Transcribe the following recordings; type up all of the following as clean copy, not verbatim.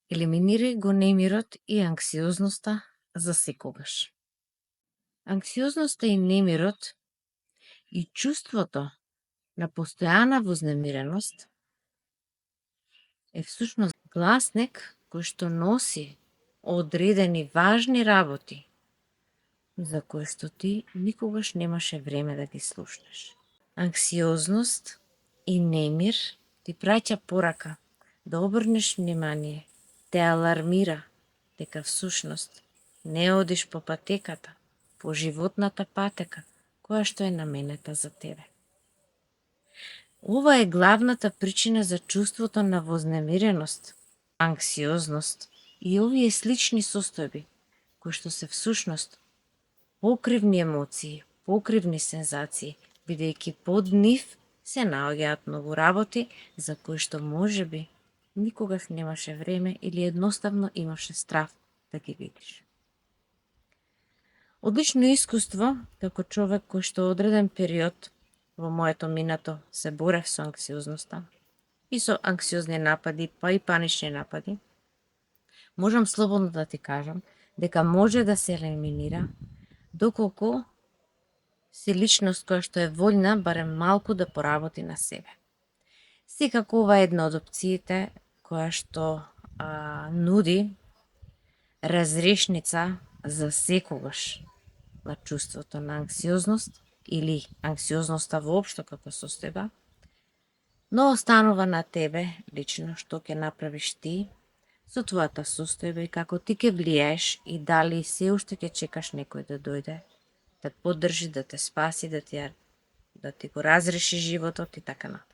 Елиминирај го немирот и анксиозноста за секогаш. Анксиозноста и немирот и чувството на постојана вознемиреност е всушност гласник кој што носи одредени важни работи за кои што ти никогаш немаше време да ги слушнеш. Анксиозност и немир ти праќа порака да обрнеш внимание, те алармира дека всушност не одиш по патеката, по животната патека, која што е наменета за тебе. Ова е главната причина за чувството на вознемиреност, анксиозност и овие слични состојби, кои што се всушност покривни емоции, покривни сензации, бидејќи под нив се наоѓаат многу работи за кои што можеби никогаш немаше време или едноставно имаше страв да ги видиш. Одлично искуство, како човек кој што одреден период во моето минато се борев со анксиозноста и со анксиозни напади, па и панични напади, можам слободно да ти кажам дека може да се елиминира доколку си личност која што е вољна барем малку да поработи на себе. Секако ова е една од опциите која што нуди разрешница за секогаш на чувството на анксиозност или анксиозноста воопшто како состојба, но останува на тебе лично што ќе направиш ти со твојата состојба и како ти ќе влијаеш и дали се уште ќе чекаш некој да дојде, да поддржи, да те спаси, да ти го разреши животот и така натаму.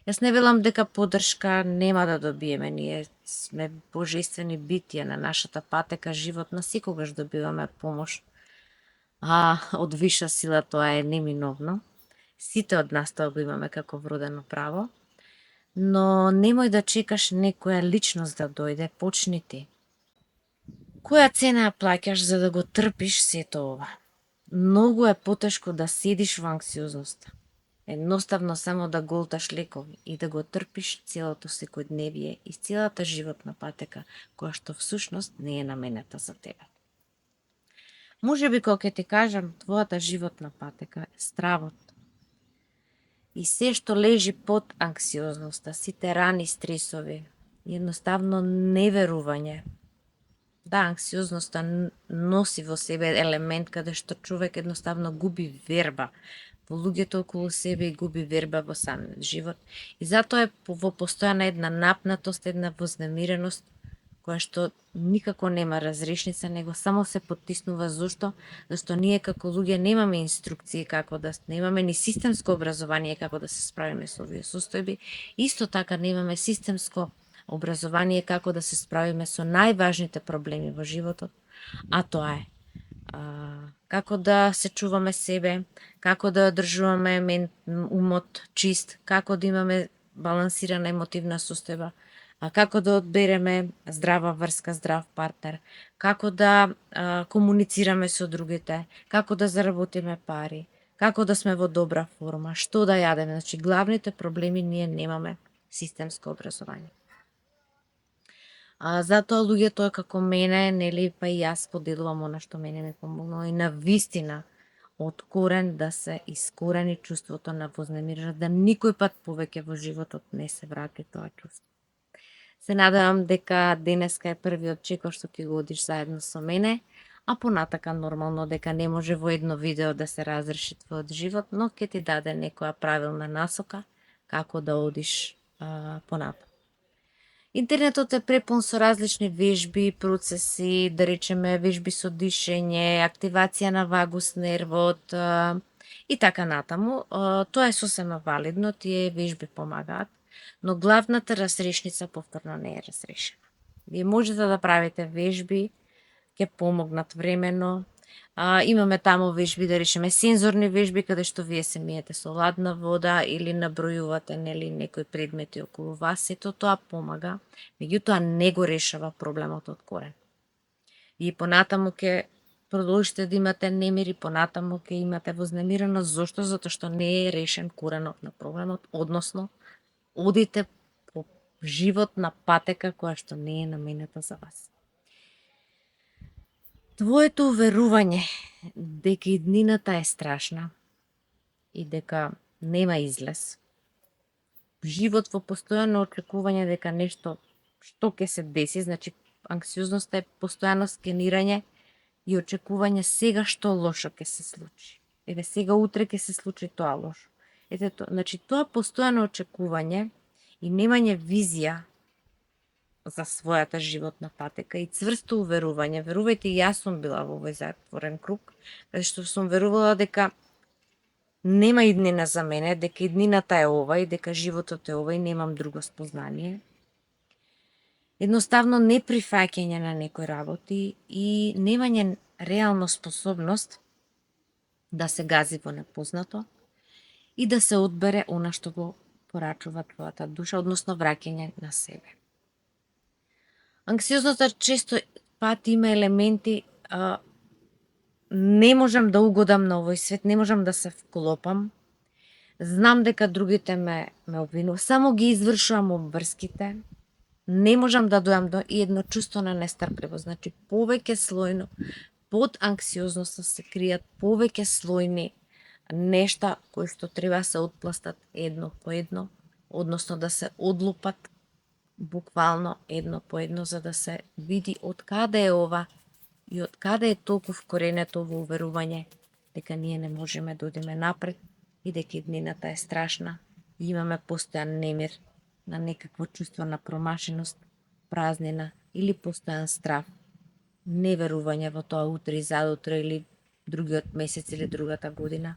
Јас не велам дека поддршка нема да добиеме, ние сме божествени битија на нашата патека животна, секогаш добиваме помош, од виша сила тоа е неминовно. Сите од нас тоа го имаме како вродено право, но немој да чекаш некоја личност да дојде, почни ти. Која цена ја плаќаш за да го трпиш сето ова? Многу е потешко да седиш во анксиозноста. Едноставно само да голташ лекови и да го трпиш целото секојдневие и целата животна патека, која што всушност не е наменета за тебе. Можеби кога ќе ти кажам твојата животна патека е стравот и се што лежи под анксиозноста, сите рани стресови, едноставно неверување. Да, анксиозноста носи во себе елемент каде што човек едноставно губи верба во луѓето околу себе и губи верба во самиот живот. И затоа е во постојана една напнатост, една вознемиреност, која што никако нема разрешница, него само се поттиснува. Зошто? Зашто ние како луѓе немаме инструкции како да, немаме ни системско образование како да се справиме со овие состојби, исто така немаме системско образование како да се справиме со најважните проблеми во животот, а тоа е како да се чуваме себе, како да одржуваме умот чист, како да имаме балансирана емотивна состојба, како да одбереме здрава врска, здрав партнер, како да комуницираме со другите, како да заработиме пари, како да сме во добра форма, што да јадеме. Значи, главните проблеми ние немаме системско образование. Затоа луѓето како мене, нели, па и јас поделувам она што мене ми помогнало и на вистина од корен да се искорени чувството на вознемиреност, да никој пат повеќе во животот не се врати тоа чувство. Се надевам дека денеска е првиот чекор што ќе го одиш заедно со мене, а понатака нормално дека не може во едно видео да се разреши твојот живот, но ќе ти даде некоја правилна насока како да одиш понатаму. Интернетот е препун со различни вежби, процеси, да речеме вежби со дишење, активација на вагус нервот и така натаму. Тоа е сосема валидно, тие вежби помагаат, но главната разрешница повторно не е разрешена. Вие можете да правите вежби, ќе помогнат времено. Имаме таму вежби, да речеме сензорни вежби, каде што вие се миете со ладна вода или набројувате нели некои предмети околу вас, сето тоа помага, меѓутоа не го решава проблемот од корен. И понатаму ќе продолжите да имате немир и понатаму ќе имате вознемиреност. Зошто? Затоа што не е решен коренот на проблемот, односно одите по животна патека која што не е наменета за вас. Твоето уверување дека иднината е страшна и дека нема излез, живот во постојано очекување дека нешто што ќе се деси, значи анксиозноста е постојано скенирање и очекување сега што лошо ќе се случи. Еве сега утре ќе се случи тоа лошо. Значи тоа постојано очекување и немање визија за својата животна патека и цврсто уверување. Верувајте, јас сум била во овој затворен круг, каде што сум верувала дека нема иднина за мене, дека иднината е ова и дека животот е ова и немам друго спознание. Едноставно неприфаќање на некои работи и немање реално способност да се гази во непознато и да се одбере она што го порачува твојата душа, односно враќање на себе. Анксиозноста често пати има елементи не можам да угодам на овој свет, не можам да се вклопам, знам дека другите ме обвинуваат, само ги извршувам обврските, не можам да дојам до едно чувство на нестрпливост. Значи, повеќе слојно, под анксиозноста се кријат повеќе слојни нешта кои што треба се отпластат едно по едно, односно да се одлупат буквално едно по едно, за да се види од каде е ова и од каде е толку вкоренето во уверување дека ние не можеме да одиме напред и дека иднината е страшна и имаме постојан немир на некакво чувство на промашеност, празнина или постојан страв, неверување во тоа утре и задутре или другиот месец или другата година,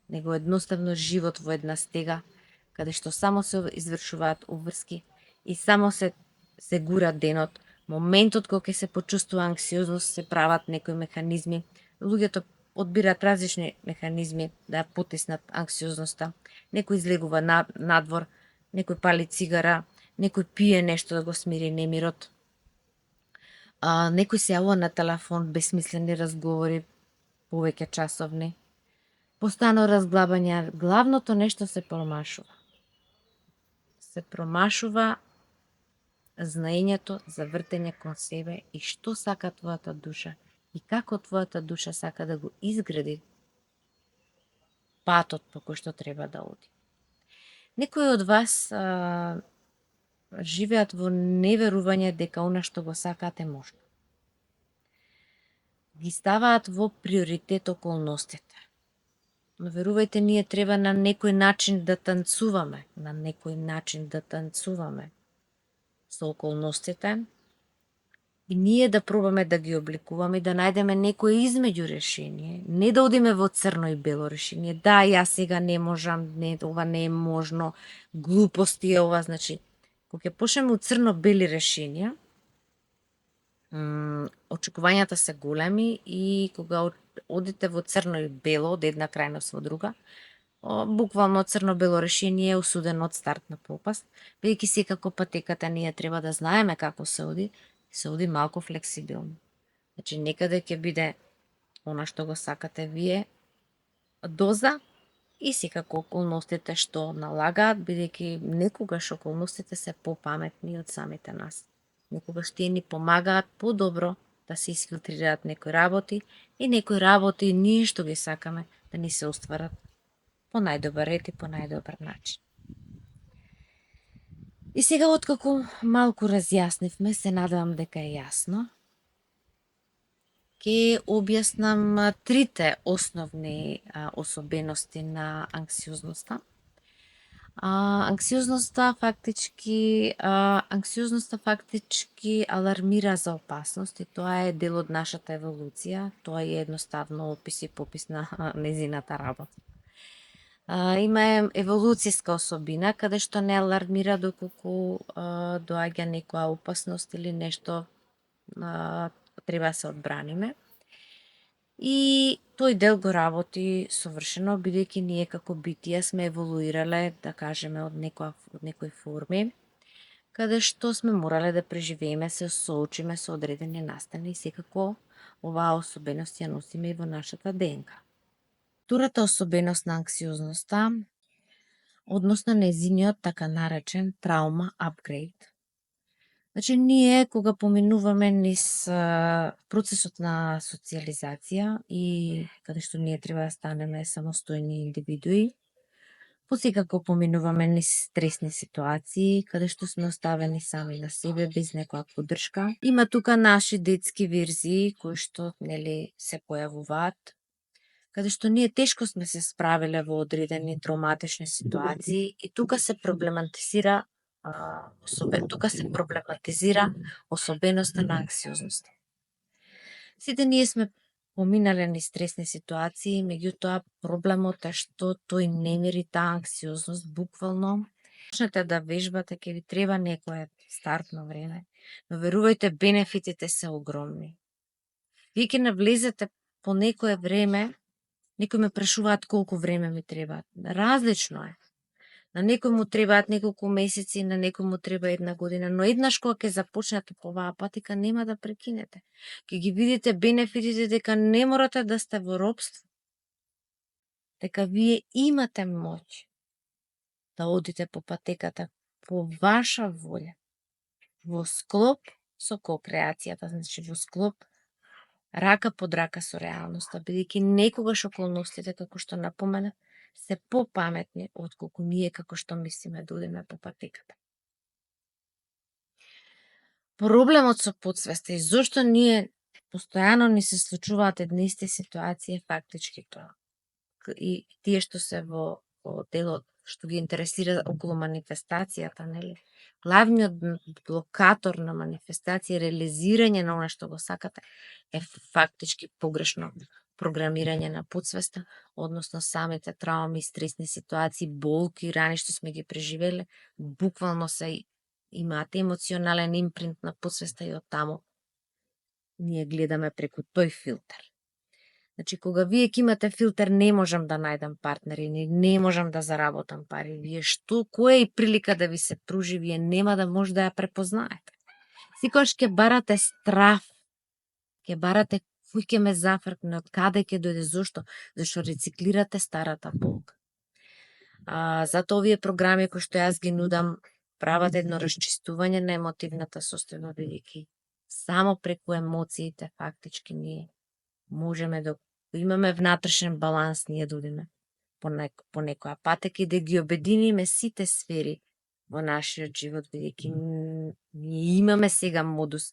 него едноставно живот во една стега, каде што само се извршуваат обврски и само се гура денот. Моментот кога ќе се почувствува анксиозност, се прават некои механизми. Луѓето одбираат различни механизми да ја потиснат анксиозноста. Некој излегува надвор, некој пали цигара, некој пие нешто да го смири немирот. Некој се јавува на телефон, бесмислени разговори, повеќе часовни. Постојано разглабање, главното нешто се промашува. Се промашува знаењето за вртење кон себе и што сака твојата душа и како твојата душа сака да го изгради патот по кој што треба да оди. Некои од вас живеат во неверување дека она што го сакаат е можно. Ги ставаат во приоритет околностите. Но верувајте, ние треба на некој начин да танцуваме, со околностите и ние да пробаме да ги обликуваме и да најдеме некој измеѓу решение, не да одиме во црно и бело решение. Да, јас сега не можам, не, ова не е можно, глупости е ова, значи, кога ќе почнеме од црно-бели решенија, очекувањата се големи и кога одите во црно и бело, од една крајност во друга, буквално црно-бело решение е осудено од старт на пропаст, бидејќи секако патеката ние треба да знаеме како се оди малку флексибилно. Значи, некаде ќе биде она што го сакате вие доза и секако околностите што налагаат, бидејќи некогаш околностите се попаметни од самите нас. Некогаш тие ни помагаат подобро да се изфилтрираат некои работи и некои работи ние што ги сакаме да ни се остварат по најдобар ред и по најдобар начин. И сега, откако малку разјаснивме, се надевам дека е јасно, ќе објаснам трите основни особености на анксиозноста. Анксиозноста фактички алармира за опасност и тоа е дел од нашата еволуција. Тоа е едноставно опис и попис на незината работа. Има еволуцијска особина каде што не алармира доколку доаѓа некоја опасност или нешто треба да се одбраниме. И тој дел го работи совршено, бидејќи ние како битија сме еволуирале, да кажеме, од некои форми, каде што сме морале да преживееме, се соочиме со одредени настани и секако оваа особеност ја носиме и во нашата ДНК. Втората особеност на анксиозноста, односно незиниот така наречен траума апгрейд, Значи, ние кога поминуваме низ процесот на социализација и каде што ние треба да станеме самостојни индивидуи, посекако поминуваме низ стресни ситуации, каде што сме оставени сами на себе, без некоја поддршка. Има тука наши детски верзии, кои што, нели, се појавуваат, каде што ние тешко сме се справиле во одредени травматични ситуации и тука се проблематизира особеноста на анксиозноста. Сите ние сме поминале низ стресни ситуации, меѓутоа проблемот е што тој немири таа анксиозност буквално. Почнете да вежбате, ќе ви треба некое стартно време, но верувајте, бенефитите се огромни. Вие ќе навлезете по некое време, некои ме прашуваат колку време ми треба. Различно е. На некој му требаат неколку месеци, на некој му треба 1 година, но еднаш кога ќе започнете по оваа патика, нема да прекинете. Ќе ги видите бенефитите дека не морате да сте во робство. Дека вие имате моќ да одите по патеката по ваша волја, во склоп со кокреацијата, значи во склоп рака под рака со реалноста, бидејќи некогаш околностите, како што напоменав, се попаметни отколку ние како што мислиме да одиме по патеката. Проблемот со подсвеста и зошто ние постојано ни се случуваат едни исти ситуации е фактички тоа. И тие што се во делот што ги интересира околу манифестацијата, нели? Главниот блокатор на манифестација, реализирање на она што го сакате, е фактички погрешно програмирање на подсвеста, односно самите трауми, стресни ситуации, болки, рани што сме ги преживеле, буквално се имаат емоционален импринт на подсвеста и од таму ние гледаме преку тој филтер. Значи, кога вие ќе имате филтер, не можам да најдам партнери, не можам да заработам пари, вие што, која е прилика да ви се пружи, вие нема да може да ја препознаете. Секогаш ќе барате страв, ќе барате кој ќе ме зафркне, од каде ќе дојде, зошто? Зашто рециклирате старата болка. Затоа овие програми кои што јас ги нудам прават едно расчистување на емотивната состојба, бидејќи само преку емоциите фактички ние можеме да имаме внатрешен баланс, ние да одиме по некоја патека и да ги обединиме сите сфери во нашиот живот, бидејќи ние имаме сега модус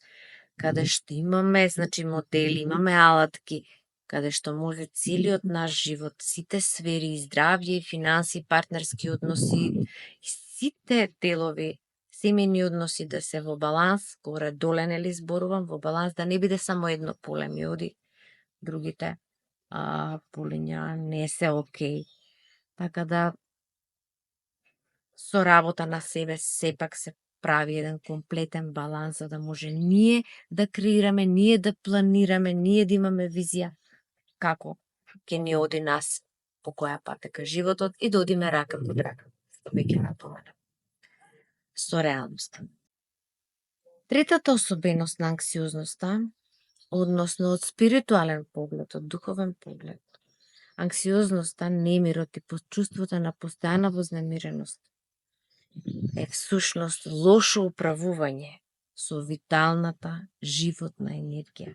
каде што имаме, значи, модели, имаме алатки, каде што може целиот наш живот, сите сфери, и здравје, и финанси, партнерски односи, и сите делови, семејни односи да се во баланс, горе доле нели зборувам, во баланс, да не биде само едно поле ми оди, другите полиња не се окей. Така да со работа на себе сепак се прави еден комплетен баланс за да може ние да креираме, ние да планираме, ние да имаме визија како ќе ни оди нас по која патека животот и да одиме рака под рака, што веќе напоменав, со реалноста. Третата особеност на анксиозноста, односно од спиритуален поглед, од духовен поглед, анксиозноста, немирот и чувството на постојана вознемиреност е всушност лошо управување со виталната животна енергија.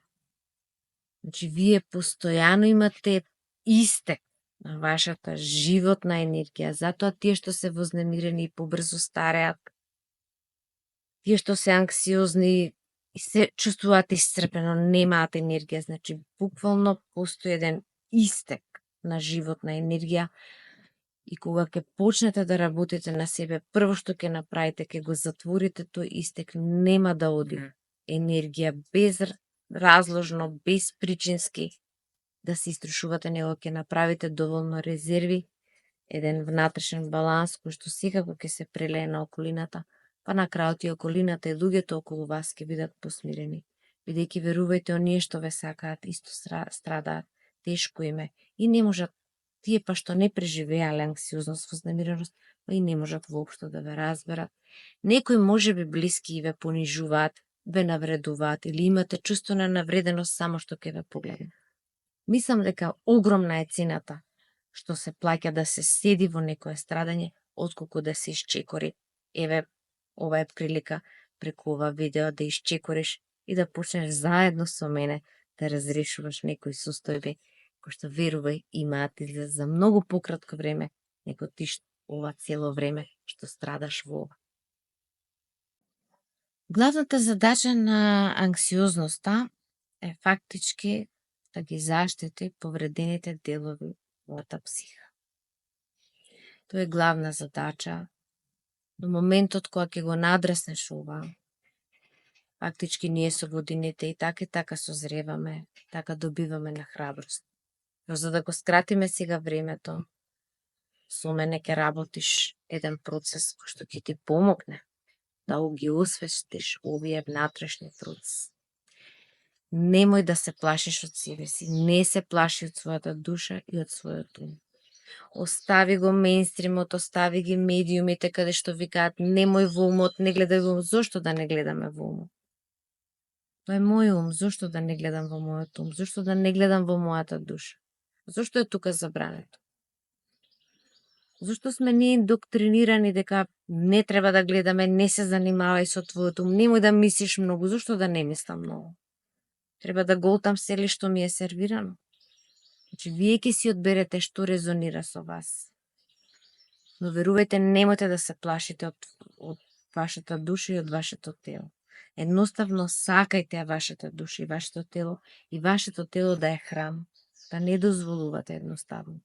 Значи, вие постојано имате истек на вашата животна енергија, затоа тие што се вознемирени и побрзо стареат, тие што се анксиозни и се чувствуваат исцрпено, немаат енергија, значи буквално постои еден истек на животна енергија и кога ќе почнете да работите на себе, прво што ќе направите, ќе го затворите тој истек, нема да оди енергија безразложно, безпричински да се истрошувате, него ќе направите доволно резерви, еден внатрешен баланс кој што секако ќе се прелее на околината, па на крајот и околината и луѓето околу вас ќе бидат посмирени, бидејќи верувајте, оние што ве сакаат исто страдаат, тешко им е и не можат, тие па што не преживеале анксиозност, вознемиреност, па и не можат воопшто да ве разберат. Некои можеби блиски и ве понижуваат, ве навредуваат или имате чувство на навреденост само што ќе ве погледнат. Мислам дека огромна е цената што се плаќа да се седи во некое страдање, отколку да се исчекори. Еве, ова е прилика преку ова видео да исчекориш и да почнеш заедно со мене да разрешуваш некои состојби кои што верувај имаат излез за многу пократко време него ти ова цело време што страдаш во ова. Главната задача на анксиозноста е фактички да ги заштити повредените делови во психа. Тоа е главна задача. Но моментот кога ќе го надреснеш ова, фактички ние со годините и така созреваме, така добиваме на храброст. Но за да го скратиме сега времето, со мене ќе работиш еден процес кој што ќе ти помогне да ги освестиш овие внатрешни процеси. Немој да се плашиш од себе си, не се плаши од својата душа и од својот ум. Остави го мејнстримот, остави ги медиумите каде што викаат немој во умот, не гледај во умот. Зошто да не гледаме во умот? Тоа е мој ум, зошто да не гледам во мојот ум? Зошто да не гледам во мојата душа? Зошто е тука забрането? Зошто сме ние индоктринирани дека не треба да гледаме, не се занимавај со твојот ум, немој да мислиш многу, зошто да не мислам многу? Треба да голтам сели што ми е сервирано. Значи, вие ќе си одберете што резонира со вас. Но верувајте, немојте да се плашите од вашата душа и од вашето тело. Едноставно сакајте ја вашата душа и вашето тело да е храм. Да не дозволувате едноставно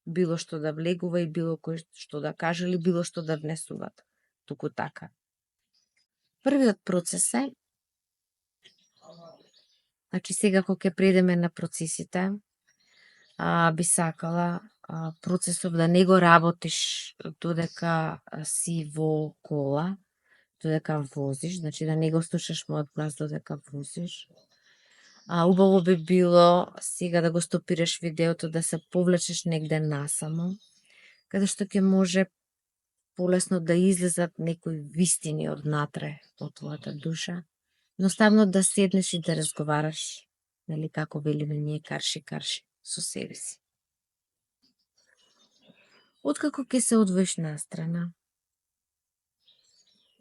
било што да влегува и било кој што да каже или било што да внесуват. Туку така. Првиот процес е, значи сега кога ќе предеме на процесите, би сакала процесов да не го работиш додека си во кола, додека возиш, значи да не го слушаш мојот глас додека возиш. Убаво би било сега да го стопираш видеото, да се повлечеш негде насамо, каде што ќе може полесно да излезат некои вистини од натре од твојата душа. Едноставно да седнеш и да разговараш, нели како велиме ние карши со себе си. Откако ќе се одвоиш настрана,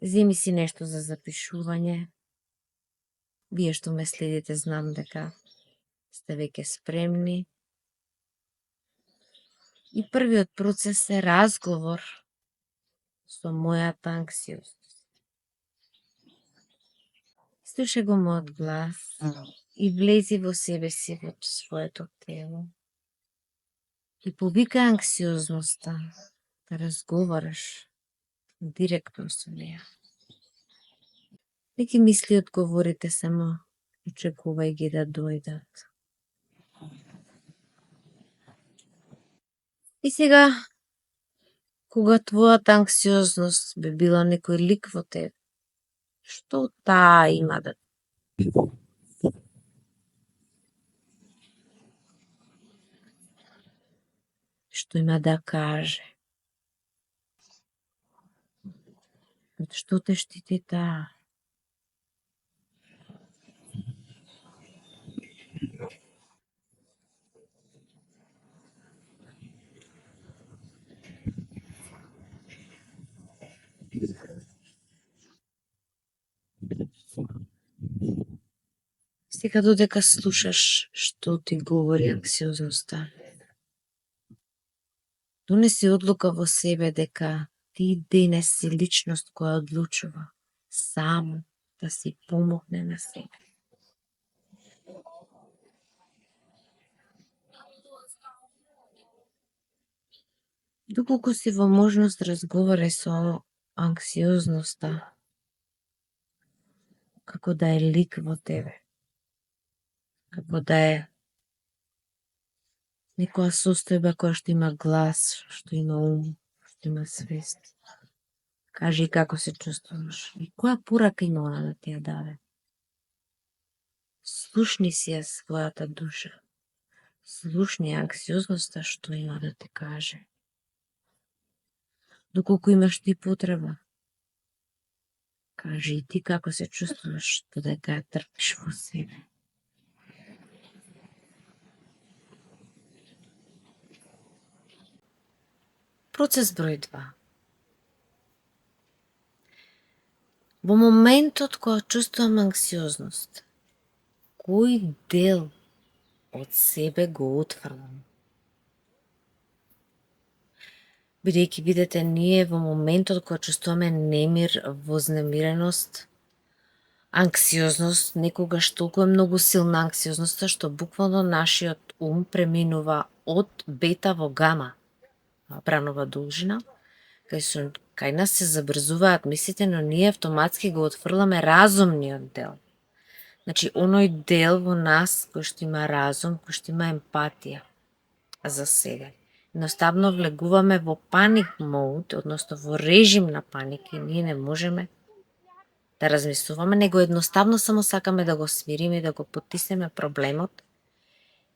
земи си нешто за запишување. Вие што ме следите, знам дека сте веќе спремни. И првиот процес е разговор со мојата анксиозност. Слушај го мојот глас и влези во себе си, во своето тело. И повика анксиозноста да разговараш директно со неја. Не ги мисли одговорите, само очекувај ги да дојдат. И сега, кога твојата анксиозност би била некој лик во тебе, што таа има да што има да каже? Што те штити таа? Сега додека слушаш што ти говори анксиозноста, донеси одлука во себе дека ти денес си личност која одлучува само да си помогне на себе. Доколку си во можност, разговарај со анксиозноста како да е лик во тебе, како да е некоја состојба која што има глас, што има ум, што има свест. Кажи како се чувствуваш и која порака има она да ти ја даде. Слушни си ја својата душа. Слушни анксиозноста што има да те каже. Доколку имаш ти потреба, кажи и ти како се чувствуваш додека ја трпиш во себе. Процес број 2. Во моментот кога чувствувам анксиозност, кој дел од себе го отфрлам? Бидејќи видете, ние во моментот кога чувствуваме немир, вознемиреност, анксиозност, некогаш толку е многу силна анксиозноста што буквално нашиот ум преминува од бета во гама, бранова должина, кај нас се забрзуваат мислите, но ние автоматски го отфрламе разумниот дел. Значи, оној дел во нас кој што има разум, кој што има емпатија за себе. Едноставно влегуваме во паник мод, односно во режим на паника и ние не можеме да размислуваме, него едноставно само сакаме да го смириме и да го потиснеме проблемот.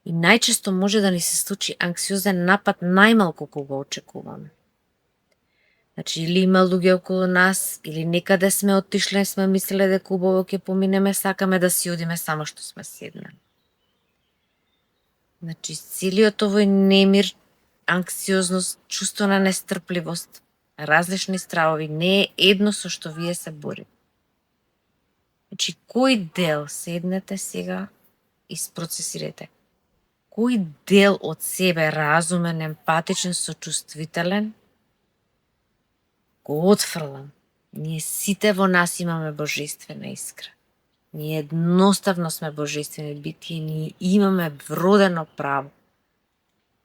И најчесто може да ни се случи анксиозен напад најмалку кога го очекуваме. Значи, или има луѓе околу нас, или некаде сме отишле, сме мислеле дека убаво ќе поминеме, сакаме да си одиме само што сме седнали. Значи, целиот овој немир, анксиозност, чувство на нестрпливост, различни стравови, не е едно со што вие се борите. Значи, кој дел, седнете сега и спроцесирате, кој дел од себе разумен, емпатичен, сочувствителен, го отфрлам. Ние сите во нас имаме божествена искра. Ние едноставно сме божествени битија, ние имаме вродено право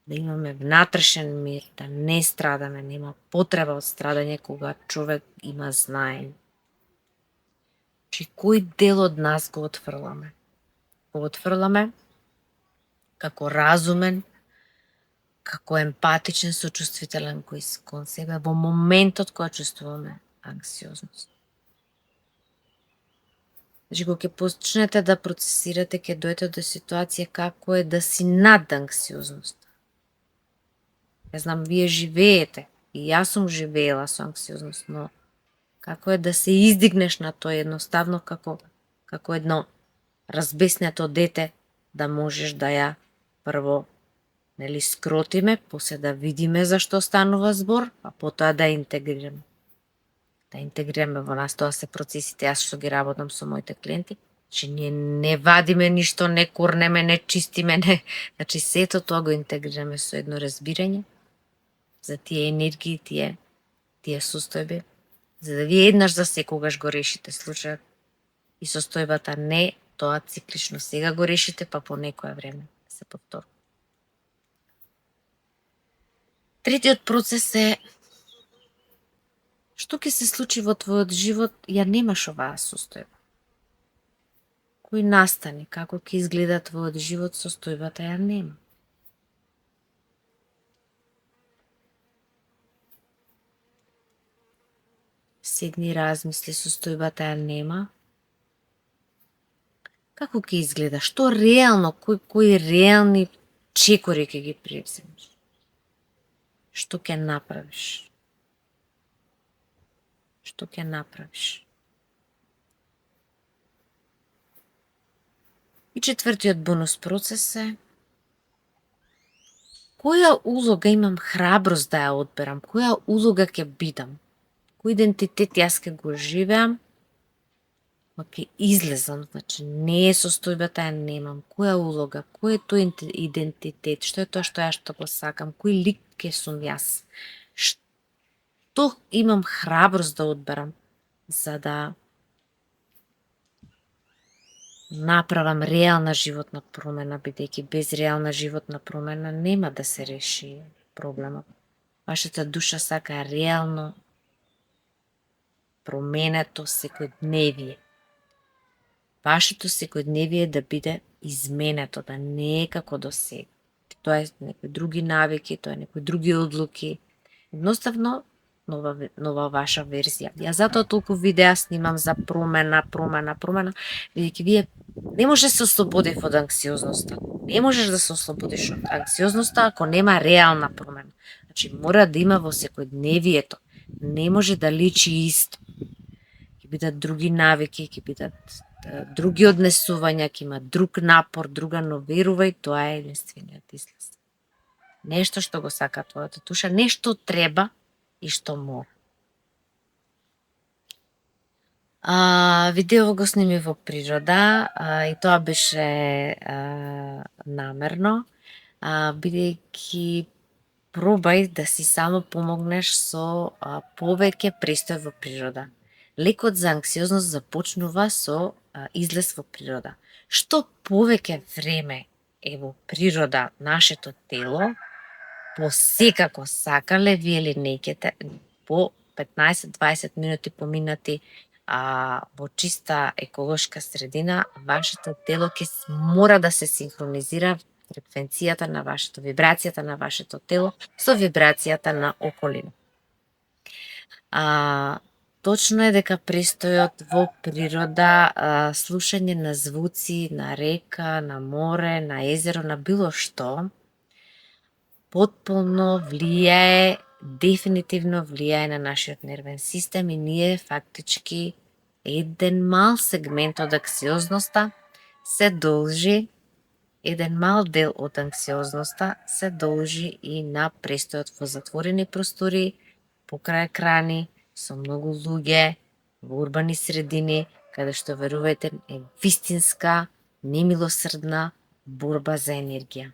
да имаме внатрешен мир, да не страдаме, нема потреба од страдање кога човек има знаење. Значи, кој дел од нас го отфрламе? Го отфрламе како разумен, како емпатичен, сочувствителен кон себе во моментот кога чувствуваме анксиозност. Значи, кога ќе почнете да процесирате, ќе дојдете до ситуација како е да си над анксиозност. Не знам, вие живеете, и јас сум живеела со анксиозност, но како е да се издигнеш на тоа едноставно како едно разбеснето дете, да можеш да ја прво скротиме, после да видиме за што станува збор, а потоа да интегрираме. Да интегрираме во нас, тоа се процесите, јас што ги работам со моите клиенти, че ние не вадиме ништо, не курнеме, не чистиме, не... Значи, сето тоа го интегрираме со едно разбирање за тие енергии, тие состојби, за да вие еднаш за секогаш го решите случајот и состојбата, не тоа циклично. Сега го решите, па по некое време се повторува. Третиот процес е што ќе се случи во твојот живот, ја немаш оваа состојба. Кој настани, како ќе изгледа твојот живот, состојбата ја нема. Седни, размисли, состојбата ја нема. Како ќе изгледа? Што реално, кои реални чекори ќе ги превземеш? Што ќе направиш? Што ќе направиш? И четвртиот бонус процес е која улога имам храброст да ја одберам, која улога ќе бидам, кој идентитет јас ќе го живеам, ма ќе излезам, значи не е состојбата ја немам, која улога, кој е тој идентитет, што е тоа што јас што го сакам, кој лик ќе сум јас, што имам храброст да одберам, за да направам реална животна промена, бидејќи без реална животна промена нема да се реши проблемот. Вашата душа сака реално променето секојдневие. Вашето секојдневие да биде изменето, да не е како до сега. Тоа е некои други навики, тоа е некои други одлуки. Едноставно, нова ваша верзија. Ја затоа толку видеа снимам за промена, бидејќи вие не можеш да се ослободиш од анксиозноста. Не можеш да се ослободиш од анксиозноста ако нема реална промена. Значи, мора да има во секојдневието. Не може да личи исто. Ќе бидат други навики, ќе бидат други однесувања, ќе има друг напор, друга, но верувај, тоа е единствениот излез. Нешто што го сака твојата душа, нешто треба и што мора. Видео го сними во природа и тоа беше намерно, бидејќи пробај да си само помогнеш со повеќе престој во природа. Лекот за анксиозност започнува со излез во природа. Што повеќе време е во природа нашето тело, посекако сакале вие или не ќете по 15-20 минути поминати во чиста еколошка средина, вашето тело ќе мора да се синхронизира фреквенцијата на вашето, вибрацијата на вашето тело со вибрацијата на околина. Точно е дека престојот во природа, слушање на звуци, на река, на море, на езеро, на било што, потполно влијае, дефинитивно влијае на нашиот нервен систем и ние фактички еден мал сегмент од анксиозноста се должи, еден мал дел од анксиозноста се должи и на престојот во затворени простори, покрај екрани, со многу луѓе, во урбани средини, каде што, верувајте, е вистинска, немилосрдна борба за енергија.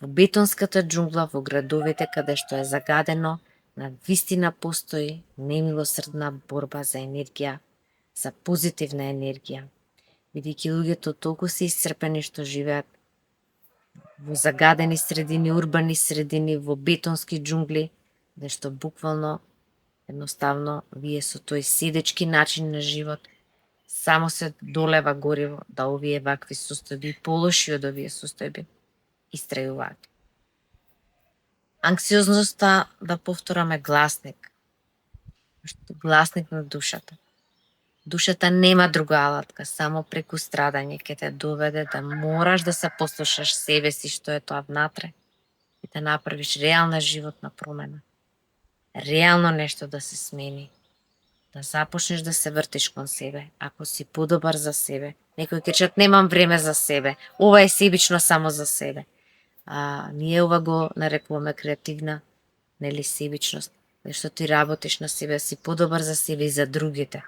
Во бетонската џунгла, во градовите каде што е загадено, на вистина постои немилосрдна борба за енергија, за позитивна енергија, бидејќи луѓето толку се исцрпени што живеат во загадени средини, урбани средини, во бетонски џунгли, де што буквално, едноставно, вие со тој седечки начин на живот само се долева гориво да овие вакви состојби, полоши од овие состојби, истрајуваат. Анксиозноста, да повтораме, гласник. Гласник на душата. Душата нема друга алатка, само преку страдање ќе те доведе да мораш да се послушаш себе си што е тоа внатре и да направиш реална животна промена. Реално нешто да се смени. Да започнеш да се вртиш кон себе, ако си подобар за себе. Некој ќе речат немам време за себе, ова е себично само за себе. Ние ова го нарекуваме креативна, нели, себичност, зашто ти работиш на себе, си подобар за себе и за другите.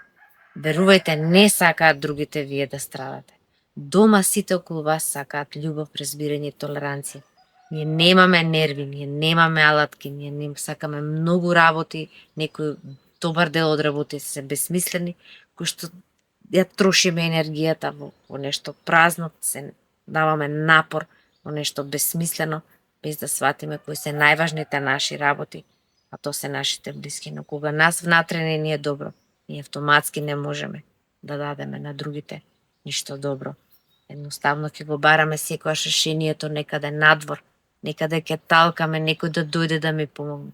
Верувајте, не сакаат другите вие да страдате. Дома сите околу вас сакаат љубов, разбирање и толеранција. Ние немаме нерви, ние немаме алатки, ние не сакаме многу работи, некој добар дел од работите се безсмислени, кои што ја трошиме енергијата во нешто празно, се даваме напор во нешто безсмислено, без да сватиме кои се најважните наши работи, а то се нашите блиски. Но кога нас внатре не ни е добро, ние автоматски не можеме да дадеме на другите ништо добро. Едноставно ќе го бараме секојаш решението некаде надвор, некаде ќе талкаме некој да дојде да ми помогне.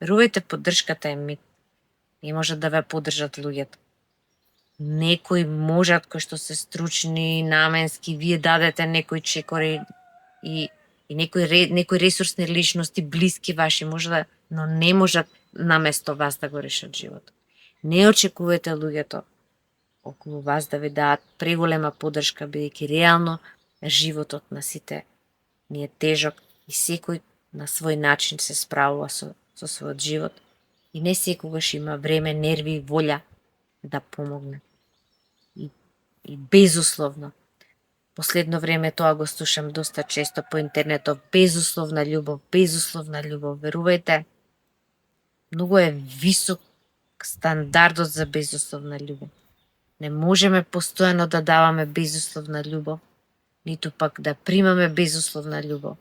Верувајте, поддршката е мит. Не може да ве поддржат луѓето. Некои можат, кои што се стручни, наменски, вие дадете некои чекори и некои ресурсни личности, блиски ваши, може да, но не можат наместо вас да го решат животот. Не очекувајте луѓето околу вас да ви дадат преголема поддршка, бидејќи реално животот на сите ни е тежок и секој на свој начин се справува со својот живот и не секогаш има време, нерви и волја да помогне. И безусловно, последно време тоа го слушам доста често по интернетот, безусловна љубов, верувајте, многу е висок стандардот за безусловна љубов. Не можеме постојано да даваме безусловна љубов, ниту пак да примаме безусловна љубов.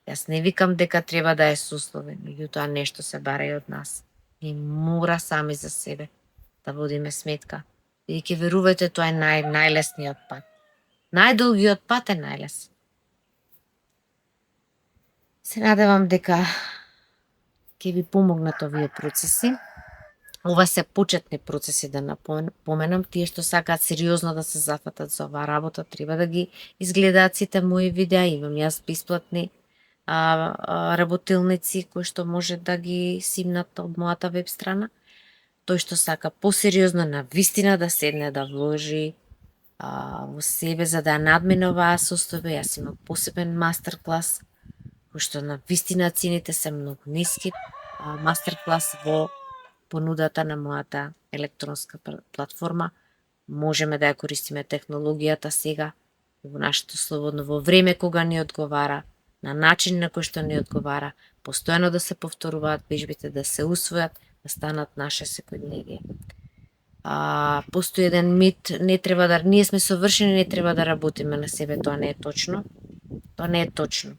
Јас не викам дека треба да е со услови, меѓутоа нешто се бара и од нас. Ние мора сами за себе да водиме сметка, бидејќи верувајте, тоа е најлесниот пат. Најдолгиот пат е најлесен. Се надевам дека ќе ви помогнат овие процеси. Ова се почетни процеси, да напоменам. Тие што сакаат сериозно да се зафатат за оваа работа, треба да ги изгледаат сите мои видеа. Имам јас бесплатни работилници кои што може да ги симнат од мојата веб страна. Тој што сака посериозно на вистина да седне да вложи во себе за да ја надмине оваа состојба, јас имам посебен мастер клас кој што на вистина цените се многу ниски. Мастер клас во понудата на мојата електронска платформа Можеме да ја користиме технологијата сега, во нашето слободно во време кога ни одговара, на начин на кој што ни одговара, постојано да се повторуваат вежбите, да се усвојат, да станат наше секојдневие. Постои еден мит, не треба да ние сме совршени, не треба да работиме на себе, тоа не е точно. Тоа не е точно.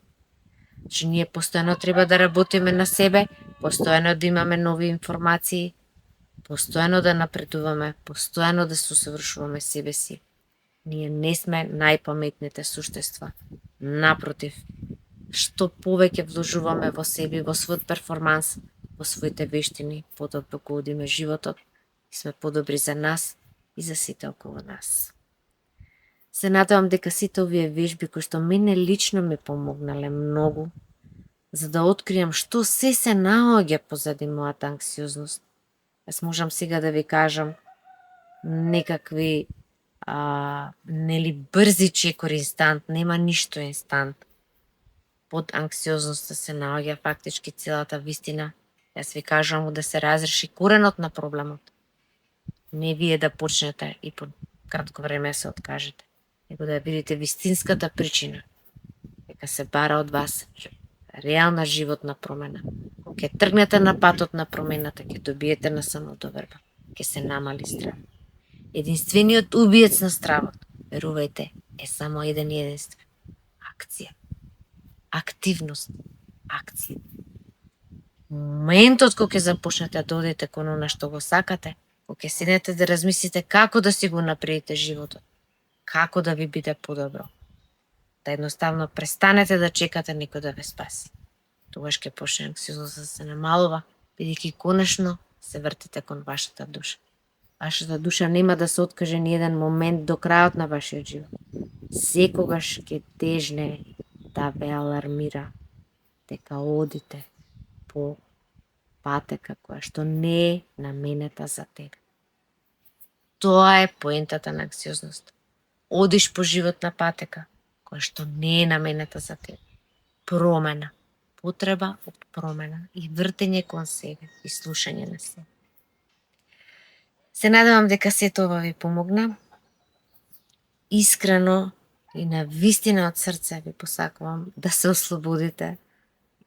Значи ние постојано треба да работиме на себе, постојано да имаме нови информации, постојано да напредуваме, постојано да се усовршуваме себе си. Ние не сме најпаметните суштества. Напротив, што повеќе вложуваме во себе, во својот перформанс, во своите вештини, подобро го одиме животот и сме подобри за нас и за сите околу нас. Се надевам дека сите овие вежби кои што мене лично ми помогнале многу, за да откријам што се наоѓа позади мојата анксиозност. Јас можам сега да ви кажам некакви нели брзи чекори инстант, нема ништо инстант. Под анксиозноста се наоѓа фактички целата вистина. Јас ви кажам да се разреши коренот на проблемот. Не вие да почнете и по кратко време се откажете, него да ја видите вистинската причина. Дека се бара од вас реална животна промена. Кога ќе тргнете на патот на промената, ќе добиете на самодоверба, ќе се намали страв. Единствениот убиец на стравот, верувајте, е само еден и единствен. Акција. Активност. Акција. Моментот кога ќе започнете да одите кон она што го сакате, кога ќе седнете да размислите како да си го напредите животот, како да ви биде подобро, да едноставно престанете да чекате некој да ве спаси. Тогаш ќе почне анксиозноста да се намалува, бидејќи конечно се вртите кон вашата душа. Вашата душа нема да се откаже ни еден момент до крајот на вашиот живот. Секогаш ќе тежне да ве алармира дека одите по патека која што не е наменета за тебе. Тоа е поентата на анксиозноста. Одиш по животна патека која што не е наменета за тебе. Промена, потреба од промена и вртење кон себе и слушање на себе. Се надевам дека сето ова ви помогна. Искрено и на вистина од срце ви посакувам да се ослободите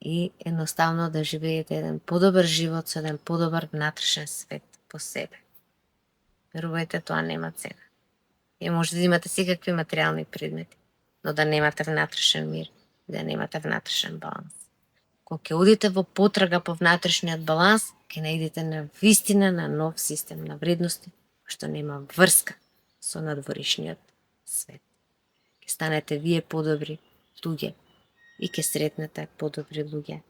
и едноставно да живеете еден подобар живот со еден подобар внатрешен свет по себе. Верувајте, тоа нема цена. И може да имате секакви материјални предмети, но да немате внатрешен мир, да немате внатрешен баланс. Кога ќе одите во потрага по внатрешниот баланс, ќе наидете на вистина на нов систем на вредности, што нема врска со надворишниот свет. Ќе станете вие подобри луѓе и ќе сретнете подобри луѓе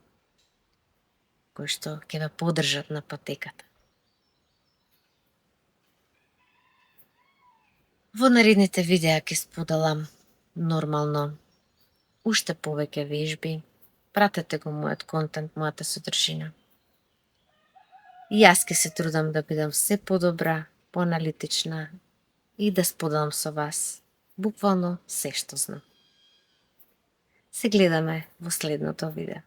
кои што ќе ве поддржат на патеката. Во наредните видеа ќе споделам нормално уште повеќе вежби. Пратете го мојот контент, мојата содржина. И јас ќе се трудам да бидам се подобра, поаналитична и да споделам со вас буквално се што знам. Се гледаме во следното видео.